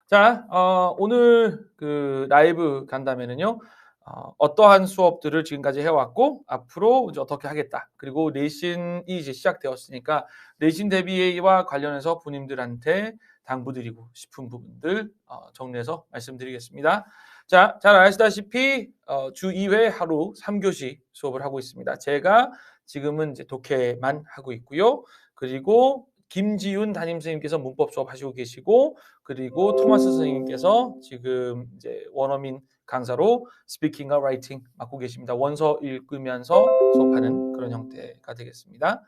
자, 오늘 그 라이브 간담회는요. 어떠한 수업들을 지금까지 해왔고 앞으로 이제 어떻게 하겠다. 그리고 내신이 이제 시작되었으니까 내신 대비와 관련해서 부님들한테 당부드리고 싶은 부분들 정리해서 말씀드리겠습니다. 자, 잘 아시다시피 주 2회 하루 3교시 수업을 하고 있습니다. 제가 지금은 이제 독해만 하고 있고요. 그리고 김지윤 담임선생님께서 문법 수업 하시고 계시고, 그리고 토마스 선생님께서 지금 이제 원어민 강사로 스피킹과 라이팅 맡고 계십니다. 원서 읽으면서 수업하는 그런 형태가 되겠습니다.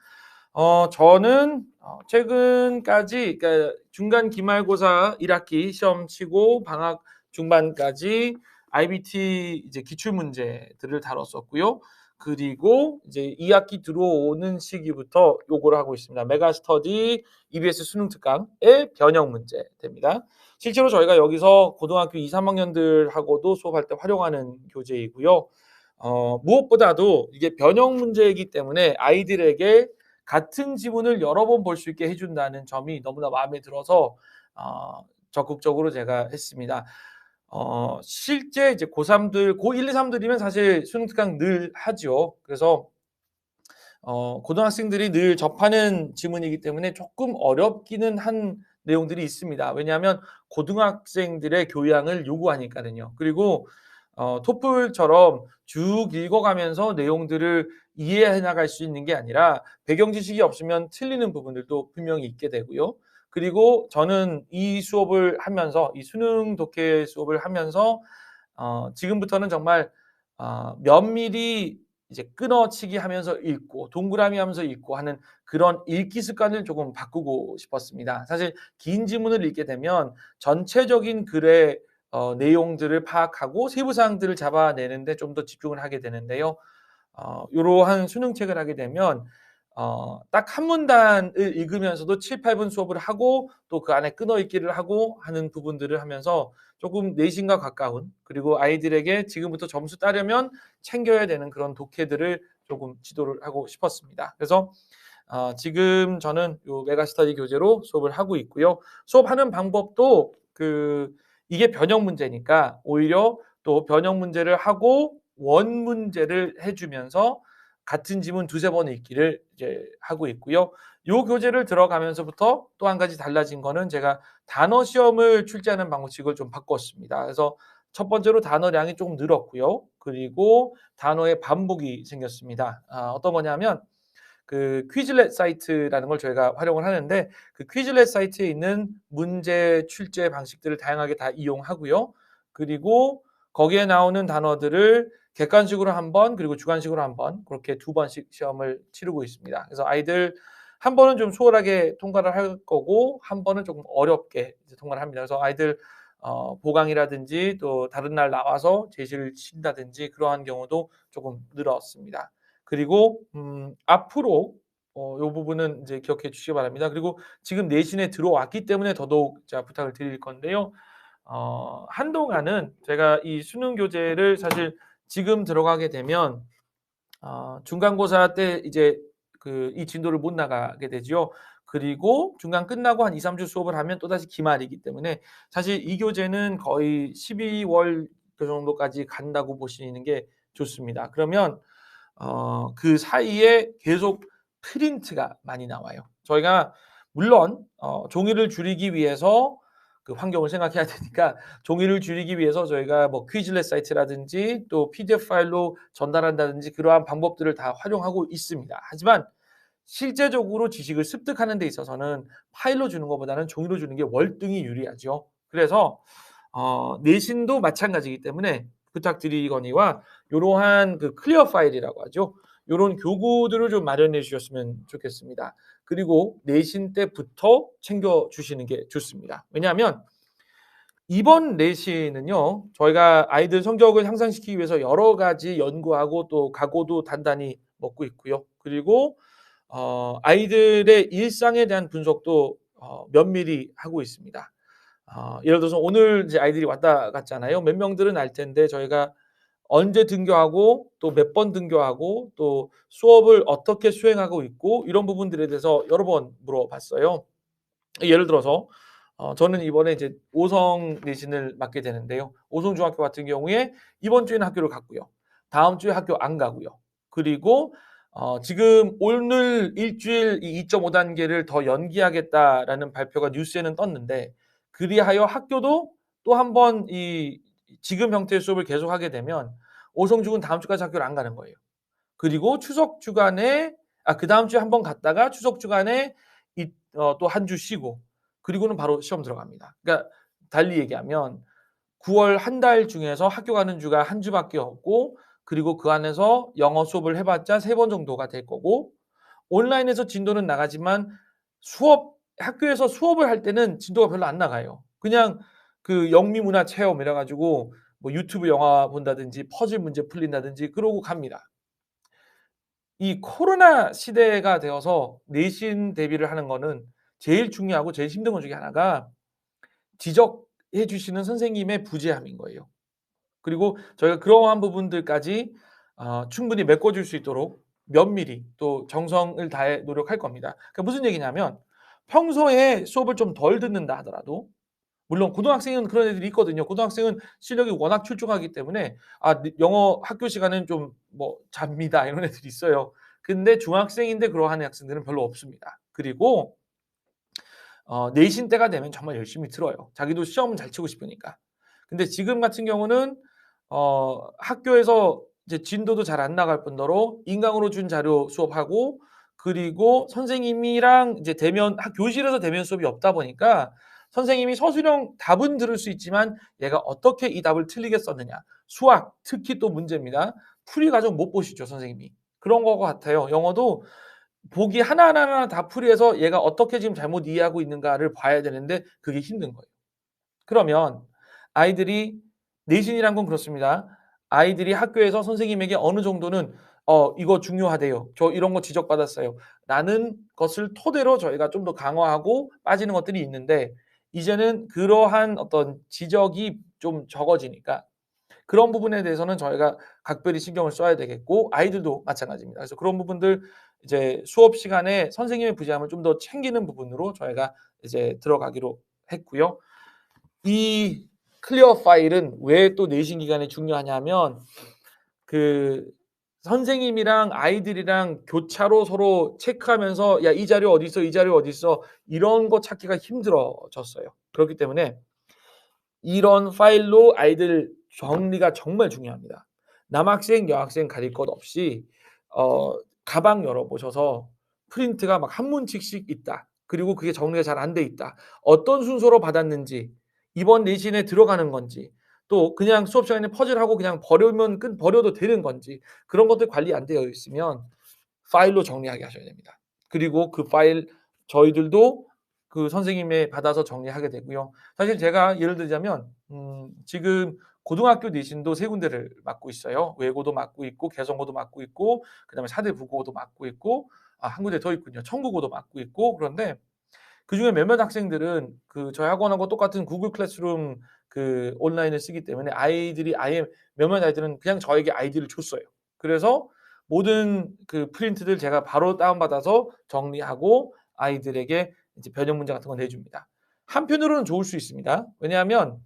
저는 최근까지 그러니까 중간 기말고사 1학기 시험 치고 방학 중반까지 IBT 이제 기출 문제들을 다뤘었고요. 그리고 이제 2학기 들어오는 시기부터 요거를 하고 있습니다. 메가스터디 EBS 수능 특강의 변형 문제 됩니다. 실제로 저희가 여기서 고등학교 2, 3학년들하고도 수업할 때 활용하는 교재이고요. 무엇보다도 이게 변형 문제이기 때문에 아이들에게 같은 지문을 여러 번 볼 수 있게 해준다는 점이 너무나 마음에 들어서 적극적으로 제가 했습니다. 실제 이제 고3들, 고1, 2, 3들이면 사실 수능 특강 늘 하죠. 그래서 고등학생들이 늘 접하는 지문이기 때문에 조금 어렵기는 한 내용들이 있습니다. 왜냐하면 고등학생들의 교양을 요구하니까요. 그리고 토플처럼 쭉 읽어가면서 내용들을 이해해 나갈 수 있는 게 아니라 배경 지식이 없으면 틀리는 부분들도 분명히 있게 되고요. 그리고 저는 이 수업을 하면서 이 수능 독해 수업을 하면서 지금부터는 정말 면밀히 이제 끊어치기 하면서 읽고 동그라미 하면서 읽고 하는 그런 읽기 습관을 조금 바꾸고 싶었습니다. 사실 긴 지문을 읽게 되면 전체적인 글의 내용들을 파악하고 세부 사항들을 잡아내는데 좀 더 집중을 하게 되는데요. 이러한 수능책을 하게 되면 딱 한 문단을 읽으면서도 7, 8분 수업을 하고 또 그 안에 끊어 읽기를 하고 하는 부분들을 하면서 조금 내신과 가까운, 그리고 아이들에게 지금부터 점수 따려면 챙겨야 되는 그런 독해들을 조금 지도를 하고 싶었습니다. 그래서 지금 저는 요 메가스터디 교재로 수업을 하고 있고요. 수업하는 방법도 이게 변형 문제니까 오히려 또 변형 문제를 하고 원 문제를 해주면서 같은 지문 두세 번 읽기를 이제 하고 있고요. 요 교재를 들어가면서부터 또 한 가지 달라진 거는 제가 단어 시험을 출제하는 방식을 좀 바꿨습니다. 그래서 첫 번째로 단어량이 조금 늘었고요. 그리고 단어의 반복이 생겼습니다. 어떤 거냐면 그 퀴즐렛 사이트라는 걸 저희가 활용을 하는데, 그 퀴즐렛 사이트에 있는 문제 출제 방식들을 다양하게 다 이용하고요. 그리고 거기에 나오는 단어들을 객관식으로 한 번, 그리고 주관식으로 한 번, 그렇게 두 번씩 시험을 치르고 있습니다. 그래서 아이들 한 번은 좀 수월하게 통과를 할 거고 한 번은 조금 어렵게 이제 통과를 합니다. 그래서 아이들 보강이라든지 또 다른 날 나와서 제시를 친다든지 그러한 경우도 조금 늘었습니다. 그리고 앞으로 요 부분은 이제 기억해 주시기 바랍니다. 그리고 지금 내신에 들어왔기 때문에 더더욱 제가 부탁을 드릴 건데요. 한동안은 제가 이 수능 교재를 사실 지금 들어가게 되면 중간고사 때 이제 이 진도를 못 나가게 되지요. 그리고 중간 끝나고 한 2-3주 수업을 하면 또다시 기말이기 때문에 사실 이 교재는 거의 12월 그 정도까지 간다고 보시는 게 좋습니다. 그러면 그 사이에 계속 프린트가 많이 나와요. 저희가 물론 종이를 줄이기 위해서 그 환경을 생각해야 되니까 종이를 줄이기 위해서 저희가 뭐 퀴즐렛 사이트라든지 또 PDF 파일로 전달한다든지 그러한 방법들을 다 활용하고 있습니다. 하지만 실제적으로 지식을 습득하는 데 있어서는 파일로 주는 것보다는 종이로 주는 게 월등히 유리하죠. 그래서 내신도 마찬가지이기 때문에 부탁드리거니와 요러한 그 클리어 파일이라고 하죠. 요런 교구들을 좀 마련해 주셨으면 좋겠습니다. 그리고 내신 때부터 챙겨 주시는 게 좋습니다. 왜냐하면 이번 내신은요, 저희가 아이들 성적을 향상시키기 위해서 여러 가지 연구하고 또 각오도 단단히 먹고 있고요. 그리고 아이들의 일상에 대한 분석도 면밀히 하고 있습니다. 예를 들어서 오늘 이제 아이들이 왔다 갔잖아요. 몇 명들은 알 텐데 저희가 언제 등교하고 또 몇 번 등교하고 또 수업을 어떻게 수행하고 있고 이런 부분들에 대해서 여러 번 물어봤어요. 예를 들어서 저는 이번에 이제 오성 내신을 맡게 되는데요. 오성 중학교 같은 경우에 이번 주에는 학교를 갔고요. 다음 주에 학교 안 가고요. 그리고 지금 오늘 일주일 이 2.5 단계를 더 연기하겠다라는 발표가 뉴스에는 떴는데, 그리하여 학교도 또 한 번 이 지금 형태의 수업을 계속하게 되면 오성중은 다음 주까지 학교를 안 가는 거예요. 그리고 추석 주간에 그다음 주에 한 번 갔다가 추석 주간에 또 한 주 쉬고 그리고는 바로 시험 들어갑니다. 그러니까 달리 얘기하면 9월 한 달 중에서 학교 가는 주가 한 주밖에 없고, 그리고 그 안에서 영어 수업을 해 봤자 3번 정도가 될 거고, 온라인에서 진도는 나가지만 학교에서 수업을 할 때는 진도가 별로 안 나가요. 그냥 그 영미문화 체험 이래 가지고 뭐 유튜브 영화 본다든지 퍼즐 문제 풀린다든지 그러고 갑니다. 이 코로나 시대가 되어서 내신 대비를 하는 거는 제일 중요하고 제일 힘든 것 중에 하나가 지적해 주시는 선생님의 부재함인 거예요. 그리고 저희가 그러한 부분들까지 충분히 메꿔줄 수 있도록 면밀히 또 정성을 다해 노력할 겁니다. 그러니까 무슨 얘기냐면, 평소에 수업을 좀 덜 듣는다 하더라도, 물론 고등학생은 그런 애들이 있거든요. 고등학생은 실력이 워낙 출중하기 때문에 영어 학교 시간에는 좀 뭐 잡니다 이런 애들이 있어요. 근데 중학생인데 그러한 학생들은 별로 없습니다. 그리고 내신 때가 되면 정말 열심히 들어요. 자기도 시험 잘 치고 싶으니까. 근데 지금 같은 경우는 학교에서 이제 진도도 잘 안 나갈 뿐더러 인강으로 준 자료 수업하고, 그리고 선생님이랑 이제 교실에서 대면 수업이 없다 보니까 선생님이 서술형 답은 들을 수 있지만 얘가 어떻게 이 답을 틀리게 썼느냐. 수학 특히 또 문제입니다. 풀이 과정 못 보시죠, 선생님이. 그런 거 같아요. 영어도 보기 하나하나 다 풀이해서 얘가 어떻게 지금 잘못 이해하고 있는가를 봐야 되는데 그게 힘든 거예요. 그러면 아이들이 내신이란 건 그렇습니다. 아이들이 학교에서 선생님에게 어느 정도는 이거 중요하대요. 저 이런 거 지적받았어요. 라는 것을 토대로 저희가 좀 더 강화하고 빠지는 것들이 있는데, 이제는 그러한 어떤 지적이 좀 적어지니까 그런 부분에 대해서는 저희가 각별히 신경을 써야 되겠고, 아이들도 마찬가지입니다. 그래서 그런 부분들 이제 수업 시간에 선생님의 부재함을 좀 더 챙기는 부분으로 저희가 이제 들어가기로 했고요. 이 클리어 파일은 왜 또 내신 기간에 중요하냐면, 그 선생님이랑 아이들이랑 교차로 서로 체크하면서 "야, 이 자료 어디 있어? 이 자료 어디 있어?" 이런 거 찾기가 힘들어졌어요. 그렇기 때문에 이런 파일로 아이들 정리가 정말 중요합니다. 남학생, 여학생 가릴 것 없이 가방 열어 보셔서 프린트가 막 한 문씩씩 있다. 그리고 그게 정리가 잘 안 돼 있다. 어떤 순서로 받았는지, 이번 내신에 들어가는 건지, 또 그냥 수업 시간에 퍼즐하고 그냥 버려도 되는 건지, 그런 것들 관리 안 되어 있으면 파일로 정리하게 하셔야 됩니다. 그리고 그 파일 저희들도 그 선생님의 받아서 정리하게 되고요. 사실 제가 예를 들자면 지금 고등학교 내신도 3 군데를 맡고 있어요. 외고도 맡고 있고 개성고도 맡고 있고 그다음에 사대부고도 맡고 있고, 한 군데 더 있군요. 청구고도 맡고 있고. 그런데 그중에 몇몇 학생들은 그 저희 학원하고 똑같은 구글 클래스룸 그 온라인을 쓰기 때문에 아이들이 아예 몇몇 아이들은 그냥 저에게 아이디를 줬어요. 그래서 모든 그 프린트들 제가 바로 다운받아서 정리하고 아이들에게 이제 변형 문제 같은 거 내줍니다. 한편으로는 좋을 수 있습니다. 왜냐하면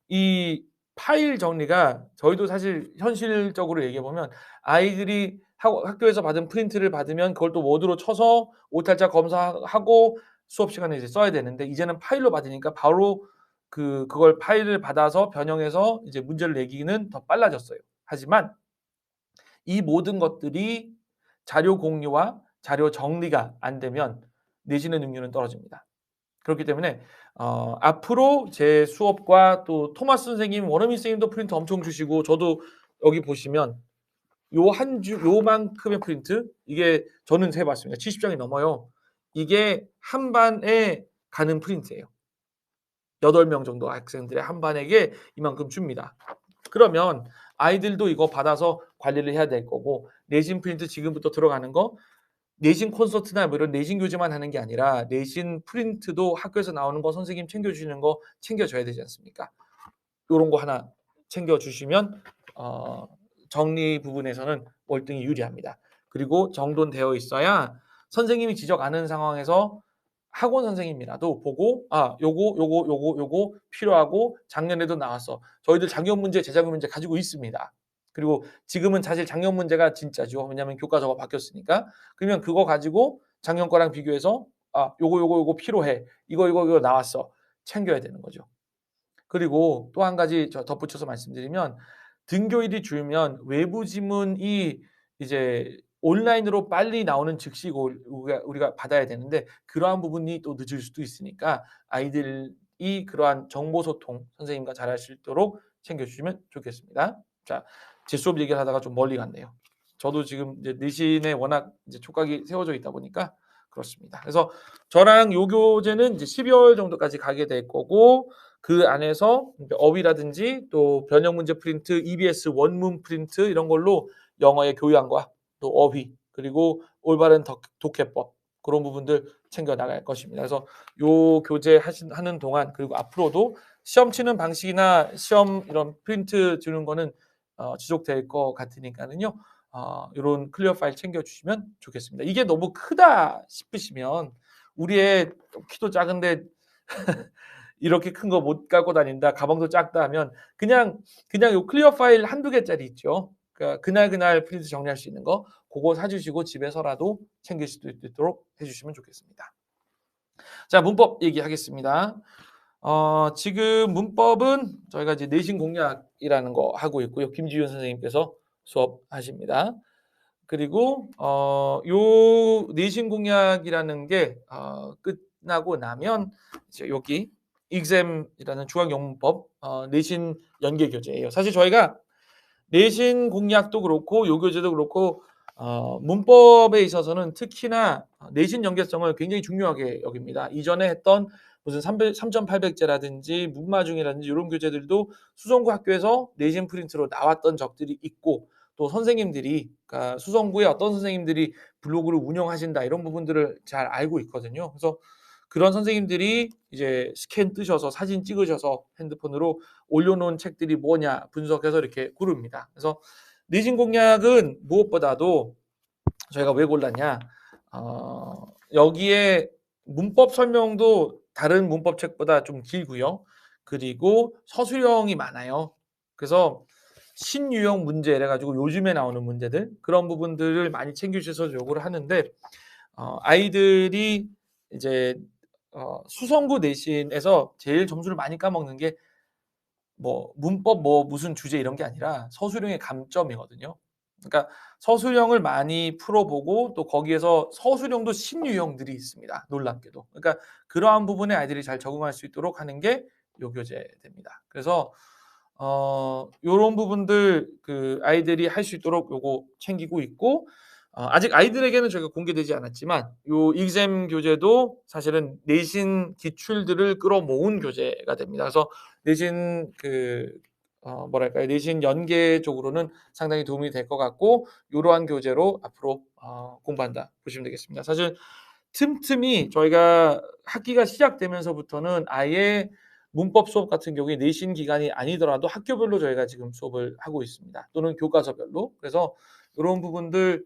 이 파일 정리가 저희도 사실 현실적으로 얘기해 보면 아이들이 학교에서 받은 프린트를 받으면 그걸 또 워드로 쳐서 오탈자 검사하고 수업 시간에 이제 써야 되는데, 이제는 파일로 받으니까 바로 그걸 파일을 받아서 변형해서 이제 문제를 내기는 더 빨라졌어요. 하지만 이 모든 것들이 자료 공유와 자료 정리가 안 되면 내신의 능률은 떨어집니다. 그렇기 때문에 앞으로 제 수업과 또 토마스 선생님, 원어민 선생님도 프린트 엄청 주시고, 저도 여기 보시면 요만큼의 프린트, 이게 저는 세 봤습니다. 70장이 넘어요. 이게 한 반에 가는 프린트예요. 8명 정도 학생들의 한 반에게 이만큼 줍니다. 그러면 아이들도 이거 받아서 관리를 해야 될 거고, 내신 프린트 지금부터 들어가는 거, 내신 콘서트나 뭐 이런 내신 교재만 하는 게 아니라 내신 프린트도 학교에서 나오는 거 선생님 챙겨 주시는 거 챙겨 줘야 되지 않습니까? 요런 거 하나 챙겨 주시면 정리 부분에서는 월등히 유리합니다. 그리고 정돈되어 있어야 선생님이 지적 안 하는 상황에서 학원 선생님이라도 보고 요거 필요하고 작년에도 나왔어. 저희들 작년 문제, 재작년 문제 가지고 있습니다. 그리고 지금은 사실 작년 문제가 진짜죠. 왜냐하면 교과서가 바뀌었으니까. 그러면 그거 가지고 작년 거랑 비교해서 요거 필요해. 이거 나왔어. 챙겨야 되는 거죠. 그리고 또 한 가지 저 덧붙여서 말씀드리면 등교일이 줄면 외부 지문이 이제 온라인으로 빨리 나오는 즉시 우리가 받아야 되는데 그러한 부분이 또 늦을 수도 있으니까 아이들이 그러한 정보 소통 선생님과 잘할 수 있도록 챙겨주시면 좋겠습니다. 자, 제 수업 얘기를 하다가 좀 멀리 갔네요. 저도 지금 이제 내신에 워낙 이제 촉각이 세워져 있다 보니까 그렇습니다. 그래서 저랑 요 교재는 이제 12월 정도까지 가게 될 거고 그 안에서 어휘라든지 또 변형 문제 프린트, EBS 원문 프린트 이런 걸로 영어의 교양과 또 어휘 그리고 올바른 독해법 그런 부분들 챙겨 나갈 것입니다. 그래서 요 교재 하는 동안 그리고 앞으로도 시험 치는 방식이나 시험 이런 프린트 주는 거는 지속될 것 같으니까는요. 요런 클리어 파일 챙겨 주시면 좋겠습니다. 이게 너무 크다 싶으시면 우리 애 키도 작은데 이렇게 큰 거 못 갖고 다닌다. 가방도 작다 하면 그냥 요 클리어 파일 한두 개짜리 있죠. 그러니까 그날 프린트 정리할 수 있는 거 그거 사 주시고 집에서라도 챙길 수 있도록 해 주시면 좋겠습니다. 자, 문법 얘기하겠습니다. 지금 문법은 저희가 이제 내신 공략이라는 거 하고 있고요. 김지윤 선생님께서 수업하십니다. 그리고 요 내신 공략이라는 게 끝나고 나면 이제 여기 exam이라는 중앙 영문법 내신 연계 교재예요. 사실 저희가 내신 공략도 그렇고 요 교재도 그렇고 문법에 있어서는 특히나 내신 연계성을 굉장히 중요하게 여깁니다. 이전에 했던 무슨 3.800제라든지 문마중이라든지 이런 교재들도 수성구 학교에서 내신 프린트로 나왔던 적들이 있고 또 선생님들이 그러니까 수성구에 어떤 선생님들이 블로그를 운영하신다 이런 부분들을 잘 알고 있거든요. 그래서 그런 선생님들이 이제 스캔 뜨셔서 사진 찍으셔서 핸드폰으로 올려놓은 책들이 뭐냐 분석해서 이렇게 고릅니다. 그래서 내신 공략은 무엇보다도 저희가 왜 골랐냐 여기에 문법 설명도 다른 문법 책보다 좀 길고요. 그리고 서술형이 많아요. 그래서 신유형 문제 이래가지고 요즘에 나오는 문제들 그런 부분들을 많이 챙겨주셔서 요구를 하는데 아이들이 이제 수성구 내신에서 제일 점수를 많이 까먹는 게 뭐 문법 뭐 무슨 주제 이런 게 아니라 서술형의 감점이거든요. 그러니까 서술형을 많이 풀어보고 또 거기에서 서술형도 신유형들이 있습니다. 놀랍게도. 그러니까 그러한 부분에 아이들이 잘 적응할 수 있도록 하는 게 요 교재입니다. 그래서 요런 부분들 그 아이들이 할 수 있도록 요거 챙기고 있고 아직 아이들에게는 저희가 공개되지 않았지만 요 exam 교재도 사실은 내신 기출들을 끌어모은 교재가 됩니다. 그래서 내신 뭐랄까요 내신 연계 쪽으로는 상당히 도움이 될 것 같고 이러한 교재로 앞으로 공부한다 보시면 되겠습니다. 사실 틈틈이 저희가 학기가 시작되면서부터는 아예 문법 수업 같은 경우에 내신 기간이 아니더라도 학교별로 저희가 지금 수업을 하고 있습니다. 또는 교과서별로. 그래서 이런 부분들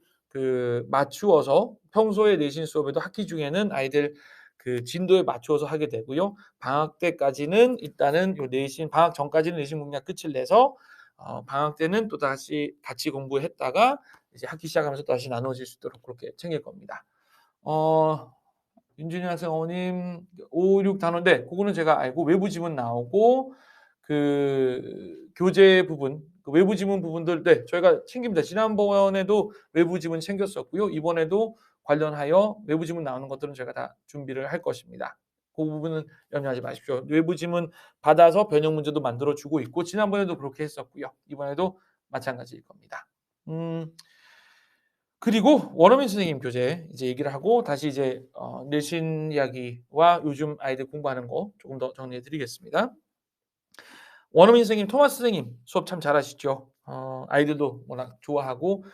맞추어서 평소에 내신 수업에도 학기 중에는 아이들 그 진도에 맞추어서 하게 되고요. 방학 때까지는 일단은 요 내신 방학 전까지는 내신 공략 끝을 내서 방학 때는 또 다시 같이 공부했다가 이제 학기 시작하면서 다시 나눠질 수 있도록 그렇게 챙길 겁니다. 윤준희 학생 어머님 5, 6 단어인데 그거는 제가 알고 외부 지문 나오고 그 교재 부분 그 외부 지문 부분들 네 저희가 챙깁니다. 지난번에도 외부 지문 챙겼었고요. 이번에도 관련하여 외부 지문 나오는 것들은 제가 다 준비를 할 것입니다. 그 부분은 염려하지 마십시오. 외부 지문 받아서 변형 문제도 만들어 주고 있고 지난번에도 그렇게 했었고요. 이번에도 마찬가지일 겁니다. 그리고 원어민 선생님 교재 이제 얘기를 하고 다시 이제 내신 이야기와 요즘 아이들 공부하는 거 조금 더 정리해 드리겠습니다. 원어민 선생님, 토마스 선생님 수업 참 잘하시죠. 아이들도 워낙 좋아하고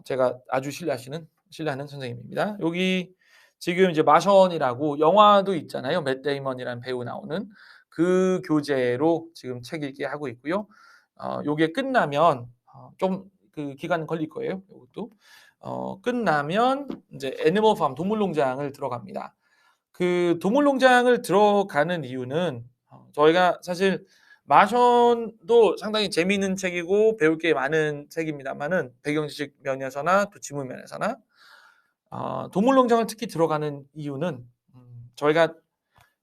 제가 아주 신뢰하는 선생님입니다. 여기 지금 이제 마션이라고 영화도 있잖아요. 맷 데이먼이라는 배우 나오는 그 교재로 지금 책 읽기 하고 있고요. 요게 끝나면 좀 그 기간 걸릴 거예요. 요것도 끝나면 이제 애니멀 팜 동물농장을 들어갑니다. 그 동물농장을 들어가는 이유는 저희가 사실 마션도 상당히 재미있는 책이고 배울 게 많은 책입니다마는 배경 지식 면에서나 또 지문 면에서나 동물농장을 특히 들어가는 이유는 저희가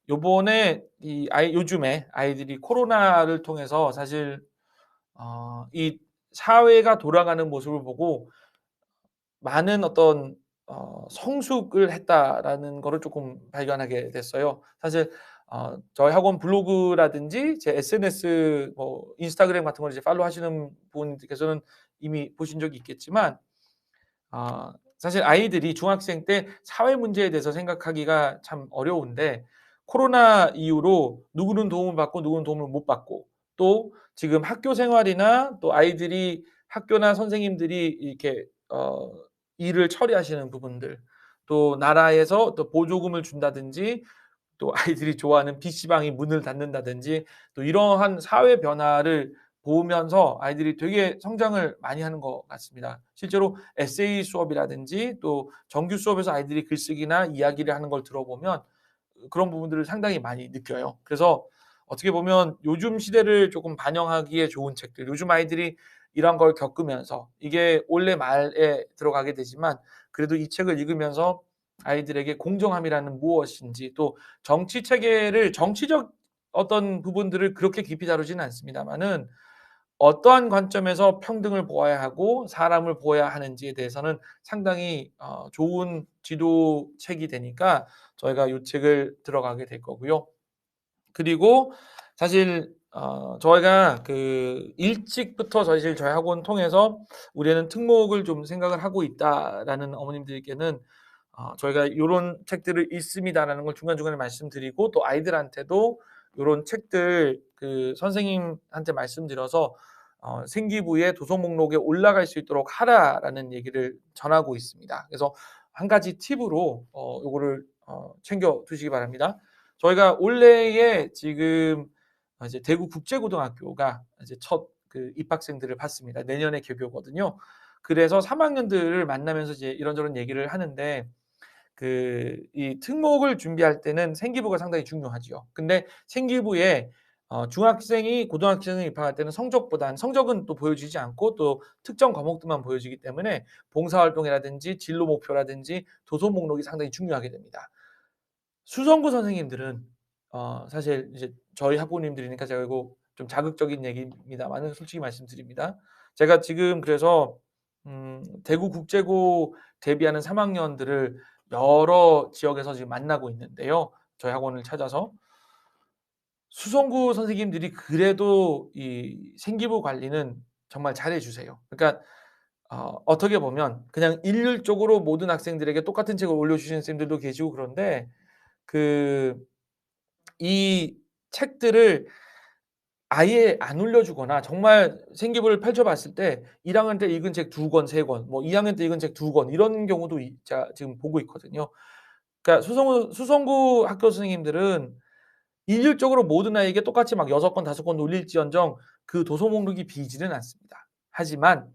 요번에 요즘에 아이들이 코로나를 통해서 사실 이 사회가 돌아가는 모습을 보고 많은 어떤 성숙을 했다라는 거를 조금 발견하게 됐어요. 사실 저희 학원 블로그라든지 제 SNS 뭐 인스타그램 같은 걸 이제 팔로우하시는 분들께서는 이미 보신 적이 있겠지만 사실 아이들이 중학생 때 사회 문제에 대해서 생각하기가 참 어려운데 코로나 이후로 누구는 도움을 받고 누구는 도움을 못 받고 또 지금 학교 생활이나 또 아이들이 학교나 선생님들이 이렇게 일을 처리하시는 부분들 또 나라에서 또 보조금을 준다든지 또 아이들이 좋아하는 PC방이 문을 닫는다든지 또 이러한 사회 변화를 보면서 아이들이 되게 성장을 많이 하는 것 같습니다. 실제로 에세이 수업이라든지 또 정규 수업에서 아이들이 글쓰기나 이야기를 하는 걸 들어보면 그런 부분들을 상당히 많이 느껴요. 그래서 어떻게 보면 요즘 시대를 조금 반영하기에 좋은 책들, 요즘 아이들이 이런 걸 겪으면서 이게 올해 말에 들어가게 되지만 그래도 이 책을 읽으면서 아이들에게 공정함이라는 무엇인지 또 정치 체계를 정치적 어떤 부분들을 그렇게 깊이 다루지는 않습니다마는 어떠한 관점에서 평등을 보아야 하고 사람을 보아야 하는지에 대해서는 상당히 좋은 지도책이 되니까 저희가 이 책을 들어가게 될 거고요. 그리고 사실 저희가 그 일찍부터 사실 저희 학원 통해서 "우리는 특목을 좀 생각을 하고 있다."라는 어머님들께는 저희가 "요런 책들을 읽습니다."라는 걸 중간중간에 말씀드리고 또 아이들한테도 요런 책들 그 선생님한테 말씀드려서 "생기부의 도서 목록에 올라갈 수 있도록 하라."라는 얘기를 전하고 있습니다. 그래서 한 가지 팁으로 요거를 챙겨 두시기 바랍니다. 저희가 올해에 지금 이제 대구 국제고등학교가 이제 첫 그 입학생들을 받습니다. 내년에 개교거든요. 그래서 3 학년들을 만나면서 이제 이런저런 얘기를 하는데 그 이 특목을 준비할 때는 생기부가 상당히 중요하지요. 근데 생기부에 중학생이 고등학생을 입학할 때는 성적은 또 보여지지 않고 또 특정 과목들만 보여지기 때문에 봉사활동이라든지 진로 목표라든지 도서 목록이 상당히 중요하게 됩니다. 수성구 선생님들은 사실 이제 저희 학부모님들이니까 제가 이거 좀 자극적인 얘기입니다마는 솔직히 말씀드립니다. 제가 지금 그래서 대구 국제고 대비하는 3 학년들을 여러 지역에서 지금 만나고 있는데요, 저희 학원을 찾아서. 수성구 선생님들이 그래도 이 생기부 관리는 정말 잘해 주세요. 그러니까 어떻게 보면 그냥 일률적으로 모든 학생들에게 똑같은 책을 올려주시는 선생님들도 계시고 그런데 그 이 책들을 아예 안 올려주거나 정말 생기부를 펼쳐봤을 때 1 학년 때 읽은 책 2 권, 3 권, 뭐 2 학년 때 읽은 책 2 권 이런 경우도 제가 지금 보고 있거든요. 그러니까 수성구 학교 선생님들은 일률적으로 모든 아이에게 똑같이 막 6 권, 5권 올릴지언정 그 도서 목록이 비지는 않습니다. 하지만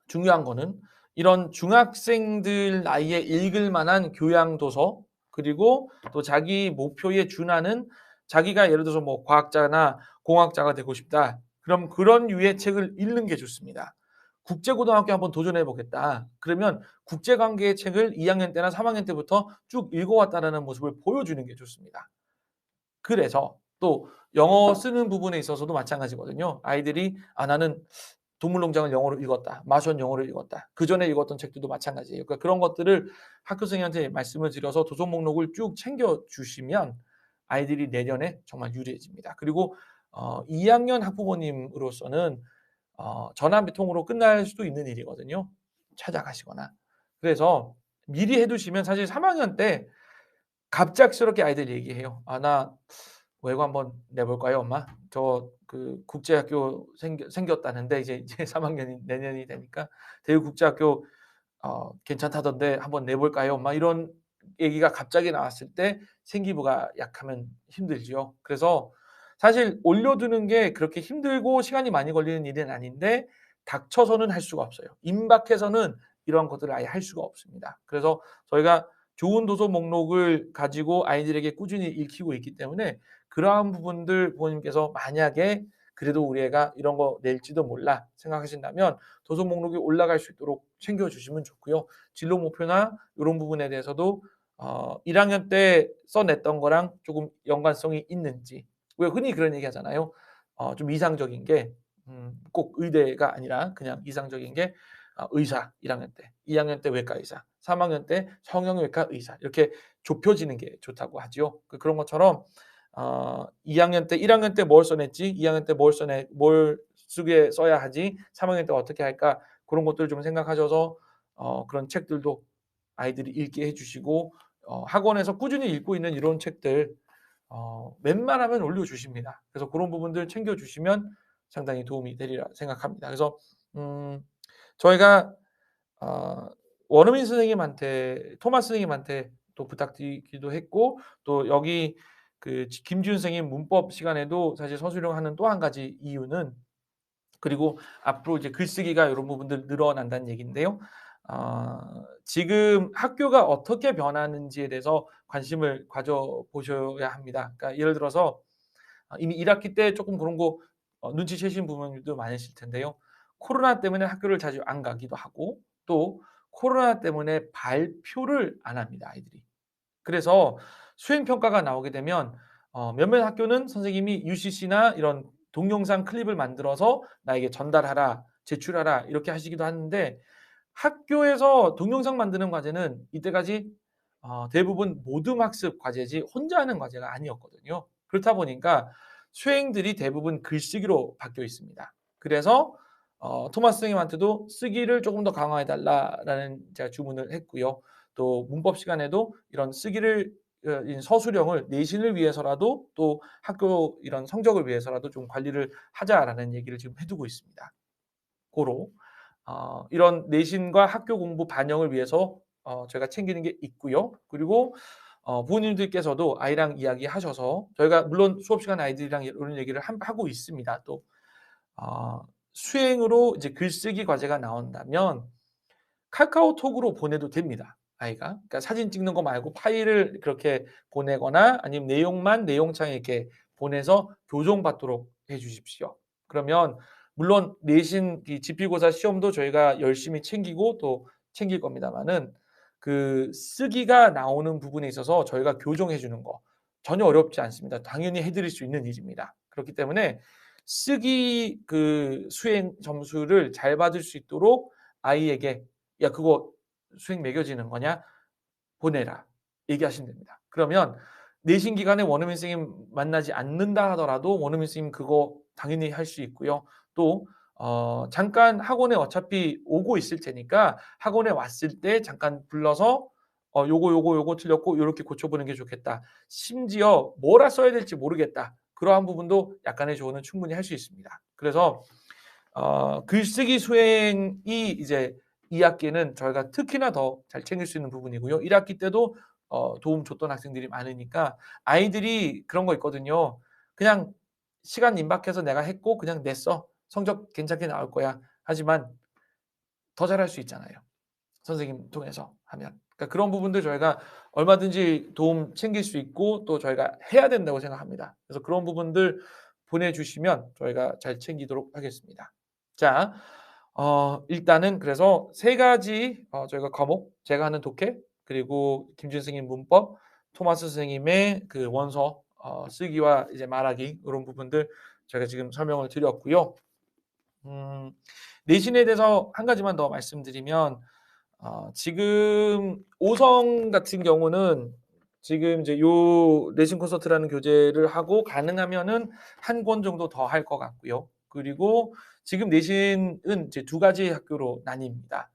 중요한 거는 이런 중학생들 나이에 읽을 만한 교양 도서 그리고 또 자기 목표에 준하는 자기가 예를 들어서 뭐 과학자나 공학자가 되고 싶다. 그럼 그런 류의 책을 읽는 게 좋습니다. 국제고등학교 한번 도전해 보겠다. 그러면 국제관계의 책을 2 학년 때나 3 학년 때부터 쭉 읽어 왔다라는 모습을 보여주는 게 좋습니다. 그래서 또 영어 쓰는 부분에 있어서도 마찬가지거든요. 아이들이 나는 동물농장을 영어로 읽었다. 마션 영어를 읽었다. 그전에 읽었던 책들도 마찬가지예요. 그러니까 그런 것들을 학교 선생님한테 말씀을 드려서 도서 목록을 쭉 챙겨 주시면 아이들이 내년에 정말 유리해집니다. 그리고 2 학년 학부모님으로서는 전화 한 통으로 끝날 수도 있는 일이거든요, 찾아가시거나. 그래서 미리 해 두시면 사실 3 학년 때 갑작스럽게 아이들이 얘기해요. 나 외고 한번 내 볼까요, 엄마? 저 그 국제학교 생겼다는데 이제 3 학년이 내년이 되니까 대구 국제학교 괜찮다던데 한번 내 볼까요, 엄마?" 이런 얘기가 갑자기 나왔을 때 생기부가 약하면 힘들지요. 그래서 사실 올려두는 게 그렇게 힘들고 시간이 많이 걸리는 일은 아닌데 닥쳐서는 할 수가 없어요. 임박해서는 이런 것들을 아예 할 수가 없습니다. 그래서 저희가 좋은 도서 목록을 가지고 아이들에게 꾸준히 읽히고 있기 때문에 그러한 부분들 부모님께서 만약에 그래도 우리 애가 이런 거 낼지도 몰라 생각하신다면 도서 목록이 올라갈 수 있도록 챙겨 주시면 좋고요. 진로 목표나 요런 부분에 대해서도 1 학년 때 써냈던 거랑 조금 연관성이 있는지. 왜 흔히 그런 얘기 하잖아요. 좀 이상적인 게 꼭 의대가 아니라 그냥 이상적인 게 의사 1 학년 때, 2 학년 때 외과 의사, 3 학년 때 성형외과 의사 이렇게 좁혀지는 게 좋다고 하죠. 그런 것처럼 2 학년 때 1 학년 때 뭘 써냈지, 2 학년 때 뭘 쓰게 써야 하지, 3 학년 때 어떻게 할까 고런 것들을 좀 생각하셔서 그런 책들도 아이들이 읽게 해 주시고 학원에서 꾸준히 읽고 있는 이런 책들 웬만하면 올려주십니다. 그래서 그런 부분들 챙겨 주시면 상당히 도움이 되리라 생각합니다. 그래서 저희가 어 원어민 선생님한테 토마스 선생님한테 또 부탁드리기도 했고 또 여기 김지훈 선생님 문법 시간에도 사실 서술형하는 또 한 가지 이유는 그리고 앞으로 이제 글쓰기가 이런 부분들 늘어난다는 얘기인데요. 지금 학교가 어떻게 변하는지에 대해서 관심을 가져 보셔야 합니다. 그러니까 예를 들어서 이미 1 학기 때 조금 그런 거 눈치채신 부모님도 많으실 텐데요. 코로나 때문에 학교를 자주 안 가기도 하고 또 코로나 때문에 발표를 안 합니다, 아이들이. 그래서 수행 평가가 나오게 되면 몇몇 학교는 선생님이 UCC나 이런 동영상 클립을 만들어서 "나에게 전달하라. 제출하라." 이렇게 하시기도 하는데 학교에서 동영상 만드는 과제는 이때까지 대부분 모둠학습 과제지 혼자 하는 과제가 아니었거든요. 그렇다 보니까 수행들이 대부분 글쓰기로 바뀌어 있습니다. 그래서 토마스 선생님한테도 "쓰기를 조금 더 강화해 달라."라는 제가 주문을 했고요. 또 문법 시간에도 이런 쓰기를 이 서술형을 내신을 위해서라도 또 학교 이런 성적을 위해서라도 좀 관리를 하자라는 얘기를 지금 해 두고 있습니다. 고로 이런 내신과 학교 공부 반영을 위해서 저희가 챙기는 게 있고요. 그리고 부모님들께서도 아이랑 이야기하셔서 저희가 물론 수업 시간에 아이들이랑 이런 얘기를 하고 있습니다. 또 수행으로 이제 글쓰기 과제가 나온다면 카카오톡으로 보내도 됩니다, 아이가. 그러니까 사진 찍는 거 말고 파일을 그렇게 보내거나 아니면 내용만 내용창에 이렇게 보내서 교정받도록 해 주십시오. 그러면 물론 내신 이 지필고사 시험도 저희가 열심히 챙기고 또 챙길 겁니다마는 쓰기가 나오는 부분에 있어서 저희가 교정해 주는 거 전혀 어렵지 않습니다. 당연히 해 드릴 수 있는 일입니다. 그렇기 때문에 쓰기 수행 점수를 잘 받을 수 있도록 아이에게 "야 그거 수행 매겨지는 거냐? 보내라." 얘기하시면 됩니다. 그러면 내신 기간에 원어민 선생님 만나지 않는다 하더라도 원어민 선생님 그거 당연히 할 수 있고요. 또 잠깐 학원에 어차피 오고 있을 테니까 학원에 왔을 때 잠깐 불러서 요거 틀렸고 요렇게 고쳐 보는 게 좋겠다." 심지어 뭐라 써야 될지 모르겠다. 그러한 부분도 약간의 조언은 충분히 할 수 있습니다. 그래서 글쓰기 수행이 이제 2 학기에는 저희가 특히나 더 잘 챙길 수 있는 부분이고요. 1 학기 때도 도움 줬던 학생들이 많으니까 아이들이 그런 거 있거든요. 그냥 시간 임박해서 내가 했고 그냥 냈어. 성적 괜찮게 나올 거야. 하지만 더 잘할 수 있잖아요, 선생님 통해서 하면. 그러니까 그런 부분들 저희가 얼마든지 도움 챙길 수 있고 또 저희가 해야 된다고 생각합니다. 그래서 그런 부분들 보내주시면 저희가 잘 챙기도록 하겠습니다. 자, 일단은 그래서 3 가지 저희가 과목 제가 하는 독해 그리고 김준 선생님 문법, 토마스 선생님의 원서 쓰기와 이제 말하기 요런 부분들 제가 지금 설명을 드렸고요. 내신에 대해서 한 가지만 더 말씀드리면 지금 오성 같은 경우는 지금 이제 요 내신 콘서트라는 교재를 하고 가능하면은 1권 정도 더 할 것 같고요. 그리고 지금 내신은 이제 2 가지 학교로 나뉩니다.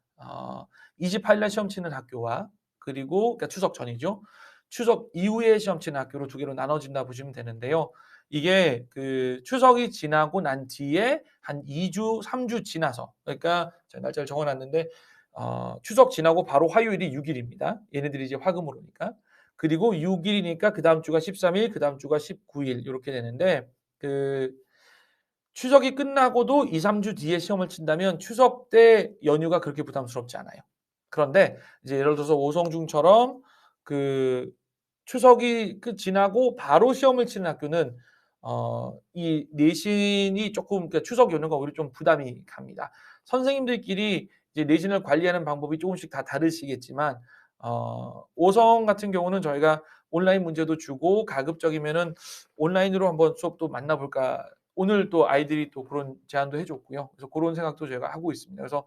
28일 날 시험 치는 학교와 그리고 그러니까 추석 전이죠. 추석 이후에 시험 치는 학교로 2 개로 나눠진다 보시면 되는데요. 이게 추석이 지나고 난 뒤에 한 2 주, 3주 지나서 그러니까 제가 날짜를 적어 놨는데 추석 지나고 바로 화요일이 6 일입니다. 얘네들이 이제 화금으로니까. 그리고 6 일이니까 그다음 주가 13 일, 그다음 주가 19일 요렇게 되는데 그 추석이 끝나고도 2-3주 뒤에 시험을 친다면 추석 때 연휴가 그렇게 부담스럽지 않아요. 그런데 이제 예를 들어서 오성중처럼 그 추석이 지나고 바로 시험을 치는 학교는 이 내신이 쪼끔 그러니까 추석 연휴가 오히려 좀 부담이 갑니다. 선생님들끼리 이제 내신을 관리하는 방법이 쪼금씩 다 다르시겠지만 5성 같은 경우는 저희가 온라인 문제도 주고 가급적이면은 "온라인으로 한번 수업도 만나 볼까?" 오늘 또 아이들이 또 그런 제안도 해 줬고요. 그래서 고런 생각도 저희가 하고 있습니다. 그래서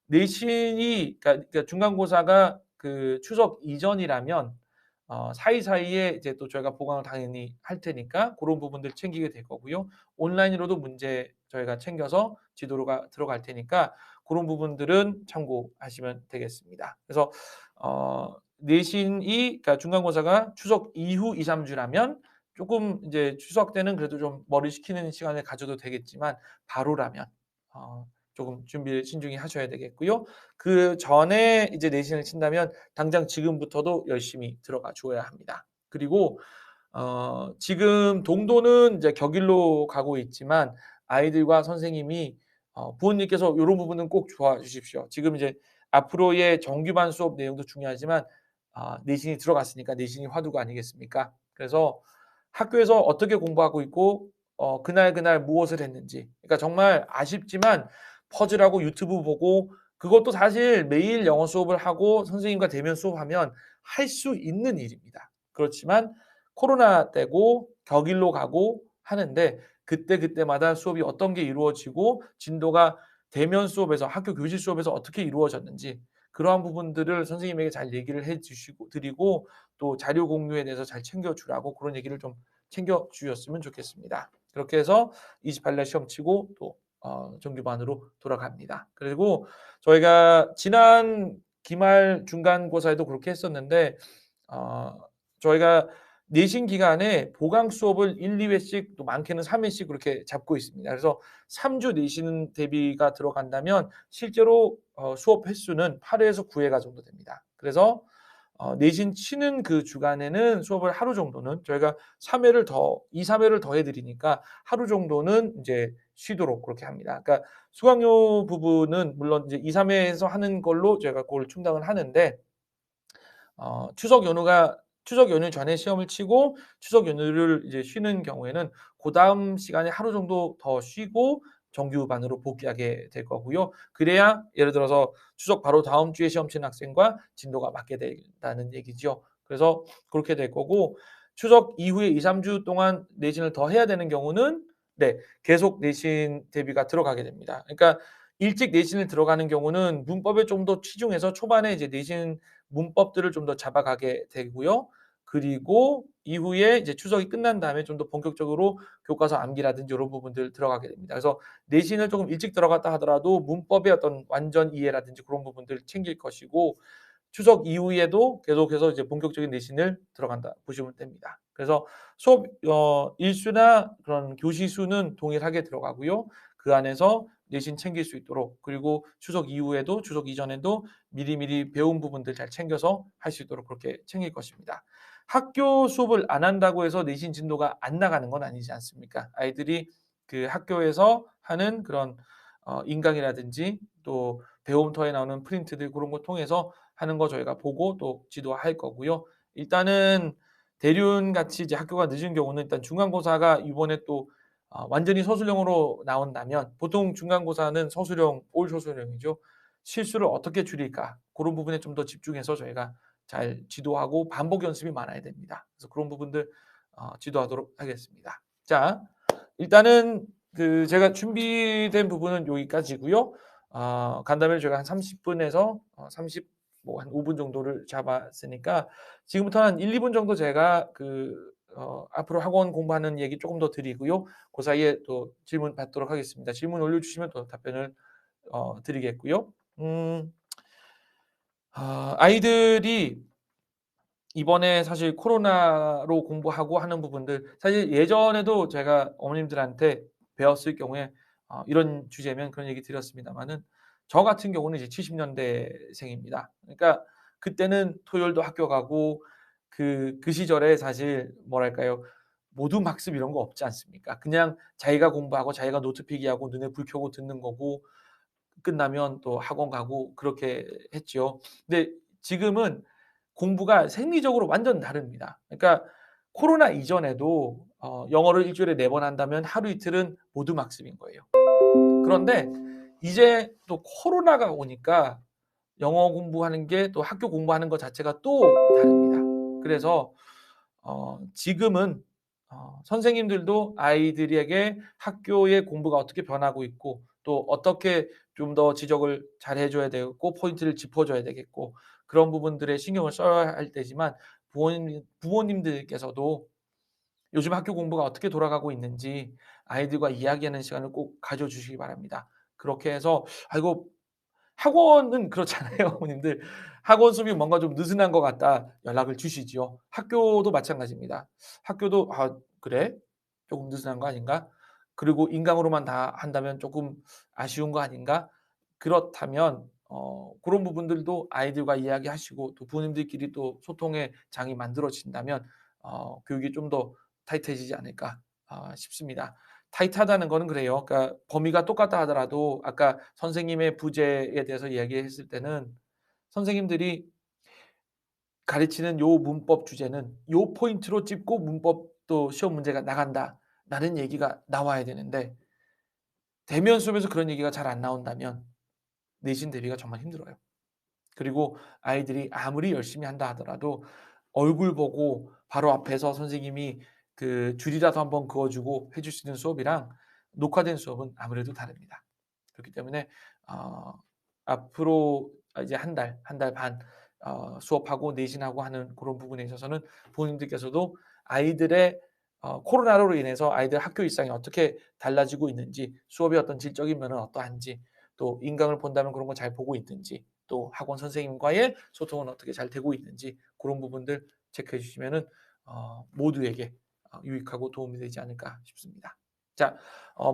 내신이 그러니까 중간고사가 그 추석 이전이라면 사이사이에 이제 또 저희가 보강을 당연히 할 테니까 고런 부분들 챙기게 될 거고요. 온라인으로도 문제 저희가 챙겨서 지도로가 들어갈 테니까 고런 부분들은 참고하시면 되겠습니다. 그래서 내신이 그러니까 중간고사가 추석 이후 2-3 주라면 쪼끔 이제 추석 때는 그래도 좀 머리 식히는 시간을 가져도 되겠지만 바로라면 조금 준비를 신중히 하셔야 되겠고요. 그전에 이제 내신을 친다면 당장 지금부터도 열심히 들어가 줘야 합니다. 그리고 지금 동도는 이제 격일로 가고 있지만 아이들과 선생님이 부모님께서 요런 부분은 꼭 도와주십시오. 지금 이제 앞으로의 정규반 수업 내용도 중요하지만 내신이 들어갔으니까 내신이 화두가 아니겠습니까? 그래서 학교에서 어떻게 공부하고 있고 그날 무엇을 했는지 그러니까 정말 아쉽지만 퍼즐하고 유튜브 보고 그것도 사실 매일 영어 수업을 하고 선생님과 대면 수업하면 할 수 있는 일입니다. 그렇지만 코로나 때고 격일로 가고 하는데 그때그때마다 수업이 어떤 게 이루어지고 진도가 대면 수업에서 학교 교실 수업에서 어떻게 이루어졌는지 그러한 부분들을 선생님에게 잘 얘기를 해 주시고 드리고 또 자료 공유에 대해서 잘 챙겨 주라고 그런 얘기를 좀 챙겨 주셨으면 좋겠습니다. 그렇게 해서 28일 시험 치고 또 정규반으로 돌아갑니다. 그리고 저희가 지난 기말 중간고사에도 그렇게 했었는데 어 저희가 내신 기간에 보강 수업을 1-2 회씩 또 많게는 3 회씩 그렇게 잡고 있습니다. 그래서 3주 내신 대비가 들어간다면 실제로 수업 횟수는 8 회에서 9 회가 정도 됩니다. 그래서 내신 치는 그 주간에는 수업을 하루 정도는 저희가 3 회를 더 2-3 회를 더해 드리니까 하루 정도는 인제 쉬도록 그렇게 합니다. 그러니까 수강료 부분은 물론 이제 2-3 회에서 하는 걸로 저희가 그걸 충당을 하는데 추석 연휴 전에 시험을 치고 추석 연휴를 이제 쉬는 경우에는 그다음 시간에 하루 정도 더 쉬고 정규반으로 복귀하게 될 거고요. 그래야 예를 들어서 추석 바로 다음 주에 시험 치는 학생과 진도가 맞게 된다는 얘기죠. 그래서 그렇게 될 거고 추석 이후에 2-3주 동안 내신을 더 해야 되는 경우는 네 계속 내신 대비가 들어가게 됩니다. 그러니까 일찍 내신을 들어가는 경우는 문법에 좀 더 치중해서 초반에 이제 내신 문법들을 좀 더 잡아가게 되고요. 그리고 이후에 이제 추석이 끝난 다음에 좀 더 본격적으로 교과서 암기라든지 요런 부분들 들어가게 됩니다. 그래서 내신을 조금 일찍 들어갔다 하더라도 문법의 어떤 완전 이해라든지 그런 부분들 챙길 것이고 추석 이후에도 계속해서 이제 본격적인 내신을 들어간다 보시면 됩니다. 그래서 수업 일수나 그런 교시 수는 동일하게 들어가고요. 그 안에서 내신 챙길 수 있도록 그리고 추석 이후에도 추석 이전에도 미리미리 배운 부분들 잘 챙겨서 할 수 있도록 그렇게 챙길 것입니다. 학교 수업을 안 한다고 해서 내신 진도가 안 나가는 건 아니지 않습니까? 아이들이 그 학교에서 하는 그런 인강이라든지 또 배움터에 나오는 프린트들 그런 거 통해서 하는 거 저희가 보고 또 지도할 거고요. 일단은 대륜같이 이제 학교가 늦은 경우는 일단 중간고사가 이번에 또 완전히 서술형으로 나온다면 보통 중간고사는 서술형, 올 서술형이죠. 실수를 어떻게 줄일까? 고런 부분에 좀 더 집중해서 저희가 잘 지도하고 반복 연습이 많아야 됩니다. 그래서 그런 부분들 지도하도록 하겠습니다. 자, 일단은 그 제가 준비된 부분은 여기까지고요. 간담회를 제가 한 30 분에서 30 뭐 한 5분 정도를 잡았으니까 지금부터 한 1-2분 정도 제가 앞으로 학원 공부하는 얘기 쪼금 더 드리고요. 그 사이에 또 질문 받도록 하겠습니다. 질문 올려주시면 또 답변을 드리겠고요. 아이들이 이번에 사실 코로나로 공부하고 하는 부분들 사실 예전에도 제가 어머님들한테 배웠을 경우에 이런 주제면 그런 얘기 드렸습니다마는 저 같은 경우는 이제 70 년대생입니다. 그러니까 그때는 토요일도 학교 가고 그 시절에 사실 뭐랄까요. 모둠 학습 이런 거 없지 않습니까? 그냥 자기가 공부하고 자기가 노트 필기하고 눈에 불 켜고 듣는 거고 끝나면 또 학원 가고 그렇게 했죠. 근데 지금은 공부가 생리적으로 완전 다릅니다. 그러니까 코로나 이전에도 영어를 일 주일에 4번 한다면 하루 이틀은 모두 학습인 거예요. 그런데 이제 또 코로나가 오니까 영어 공부하는 게 또 학교 공부하는 것 자체가 또 다릅니다. 그래서 지금은 선생님들도 아이들에게 학교의 공부가 어떻게 변하고 있고 또 어떻게 좀 더 지적을 잘 해 줘야 되겠고 포인트를 짚어 줘야 되겠고 그런 부분들에 신경을 써야 할 때지만 부모님들께서도 요즘 학교 공부가 어떻게 돌아가고 있는지 아이들과 이야기하는 시간을 꼭 가져 주시기 바랍니다. 그렇게 해서 아이고 학원은 그렇잖아요, 어머님들. 학원 수업이 뭔가 좀 느슨한 것 같다 연락을 주시지요. 학교도 마찬가지입니다. 학교도 '아 그래? 조금 느슨한 거 아닌가? 그리고 인강으로만 다 한다면 조금 아쉬운 거 아닌가?' 그렇다면 고런 부분들도 아이들과 이야기하시고 또 부모님들끼리 또 소통의 장이 만들어진다면 교육이 좀 더 타이트해지지 않을까 싶습니다. 타이트하다는 거는 그래요. 그러니까 범위가 똑같다 하더라도 아까 선생님의 부재에 대해서 이야기했을 때는 선생님들이 가르치는 요 문법 주제는 요 포인트로 짚고 문법도 시험 문제가 나간다라는 얘기가 나와야 되는데 대면 수업에서 그런 얘기가 잘 안 나온다면 내신 대비가 정말 힘들어요. 그리고 아이들이 아무리 열심히 한다 하더라도 얼굴 보고 바로 앞에서 선생님이 그 줄이라도 한번 그어 주고 해줄 수 있는 수업이랑 녹화된 수업은 아무래도 다릅니다. 그렇기 때문에 어 앞으로 이제 한 달 반 수업하고 내신하고 하는 그런 부분에 있어서는 부모님들께서도 아이들의 코로나로 인해서 아이들 학교 일상이 어떻게 달라지고 있는지, 수업의 어떤 질적인 면은 어떠한지, 또 인강을 본다면 그런 거 잘 보고 있는지, 또 학원 선생님과의 소통은 어떻게 잘 되고 있는지 그런 부분들 체크해 주시면은 모두에게 유익하고 도움이 되지 않을까 싶습니다. 자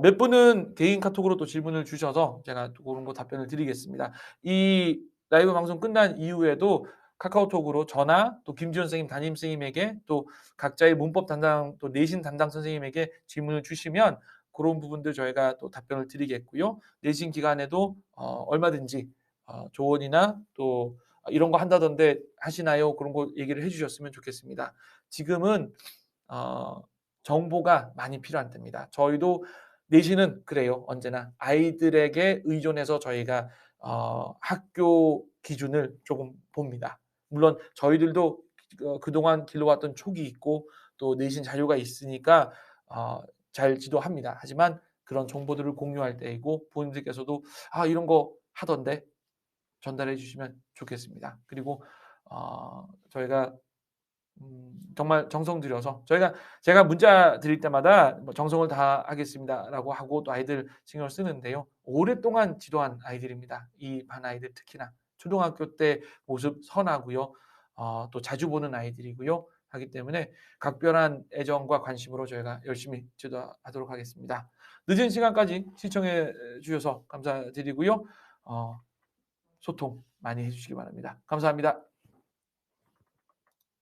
몇 분은 개인 카톡으로 또 질문을 주셔서 제가 또 고런 거 답변을 드리겠습니다. 이 라이브 방송 끝난 이후에도 카카오톡으로 저나 또 김지원 선생님, 담임 선생님에게 또 각자의 문법 담당 또 내신 담당 선생님에게 질문을 주시면 고런 부분들 저희가 또 답변을 드리겠고요. 내신 기간에도 얼마든지 조언이나 또 "이런 거 한다던데 하시나요?" 그런 거 얘기를 해 주셨으면 좋겠습니다. 지금은 어 정보가 많이 필요한 때입니다. 저희도 내신은 그래요. 언제나 아이들에게 의존해서 저희가 학교 기준을 조금 봅니다. 물론 저희들도 그동안 길러왔던 촉이 있고 또 내신 자료가 있으니까 잘 지도합니다. 하지만 그런 정보들을 공유할 때이고 부모님들께서도 "아 이런 거 하던데." 전달해 주시면 좋겠습니다. 그리고 저희가 정말 정성 들여서 제가 문자 드릴 때마다 뭐 "정성을 다하겠습니다."라고 하고 또 아이들 신경을 쓰는데요. 오랫동안 지도한 아이들입니다. 이 반 아이들 특히나. 초등학교 때 모습 선하고요. 또 자주 보는 아이들이고요. 하기 때문에 각별한 애정과 관심으로 저희가 열심히 지도하도록 하겠습니다. 늦은 시간까지 시청해 주셔서 감사드리고요. 어 소통 많이 해 주시기 바랍니다. 감사합니다.